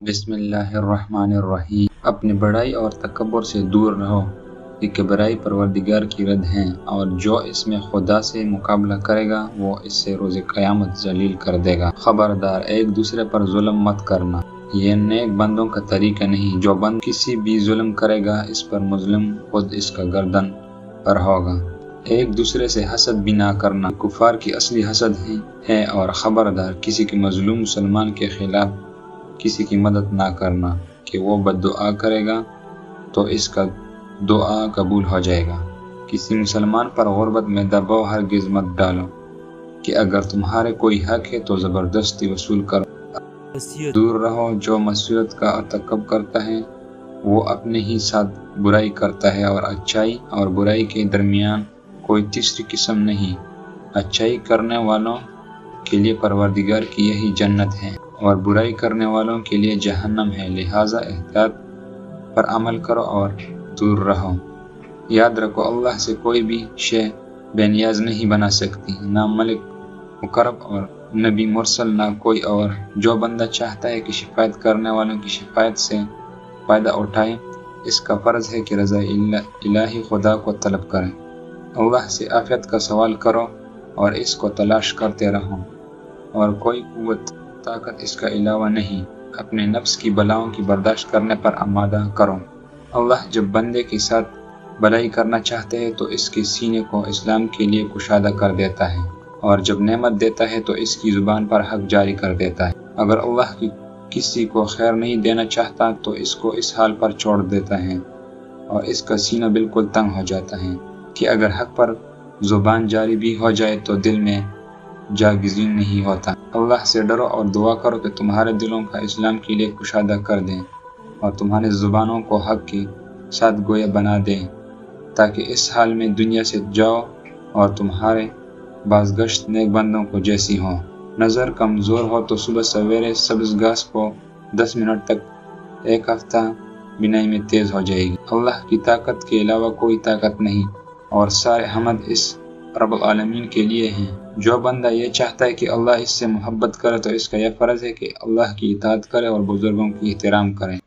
بسم اللہ الرحمن الرحیم۔ اپنی بڑائی اور تکبر سے دور رہو، یہ کبرائی پروردگار کی رد ہیں، اور جو اس میں خدا سے مقابلہ کرے گا وہ اس سے روز قیامت ذلیل کر دے گا۔ خبردار، ایک دوسرے پر ظلم مت کرنا، یہ نیک بندوں کا طریقہ نہیں۔ جو بند کسی بھی ظلم کرے گا اس پر مظلوم خود اس کا گردن پر ہوگا۔ ایک دوسرے سے حسد بھی نہ کرنا، کفار کی اصلی حسد ہے۔ اور خبردار، کسی کے مظلوم مسلمان کے خلاف کسی کی مدد نہ کرنا کہ وہ بد دعا کرے گا تو اس کا دعا قبول ہو جائے گا۔ کسی مسلمان پر غربت میں دباؤ ہرگز مت ڈالو کہ اگر تمہارے کوئی حق ہے تو زبردستی وصول کرو۔ دور رہو، جو معصیت کا ارتکاب کرتا ہے وہ اپنے ہی ساتھ برائی کرتا ہے، اور اچائی اور برائی کے درمیان کوئی تیسری قسم نہیں۔ اچائی کرنے والوں کے لیے پروردگار کی یہی جنت ہے، اور برائی کرنے والوں کے لیے جہنم ہے۔ لہذا احتیاط پر عمل کرو اور دور رہو۔ یاد رکھو، اللہ سے کوئی بھی شے بے نیاز نہیں بنا سکتی، نہ ملک مقرب اور نبی مرسل، نہ کوئی اور۔ جو بندہ چاہتا ہے کہ شفاعت کرنے والوں کی شفاعت سے فائدہ اٹھائے، اس کا فرض ہے کہ رضا الہی خدا کو طلب کرے۔ اللہ سے عافیت کا سوال کرو اور اس کو تلاش کرتے رہو، اور کوئی قوت طاقت اس کا علاوہ نہیں۔ اپنے نفس کی بلاؤں کی برداشت کرنے پر آمادہ کرو۔ اللہ جب بندے کے ساتھ بھلائی کرنا چاہتے ہے تو اس کے سینے کو اسلام کے لیے کشادہ کر دیتا ہے، اور جب نعمت دیتا ہے تو اس کی زبان پر حق جاری کر دیتا ہے۔ اگر اللہ کسی کو خیر نہیں دینا چاہتا تو اس کو اس حال پر چھوڑ دیتا ہے، اور اس کا سینہ بالکل تنگ ہو جاتا ہے کہ اگر حق پر زبان جاری بھی ہو جائے تو دل میں جاگزین نہیں ہوتا۔ اللہ سے ڈرو اور دعا کرو کہ تمہارے دلوں کا اسلام کے لیے کشادہ کر دیں، اور تمہارے زبانوں کو حق کے ساتھ گویا بنا دیں، تاکہ اس حال میں دنیا سے جاؤ اور تمہارے بازگشت نیک بندوں کو جیسی ہو۔ نظر کمزور ہو تو صبح سویرے سبز گھاس کو 10 منٹ تک ایک ہفتہ بینائی میں تیز ہو جائے گی۔ اللہ کی طاقت کے علاوہ کوئی طاقت نہیں، اور سارے حمد اس رب العالمین کے لیے ہیں۔ جو بندہ یہ چاہتا ہے کہ اللہ اس سے محبت کرے تو اس کا یہ فرض ہے کہ اللہ کی اطاعت کرے اور بزرگوں کی احترام کرے۔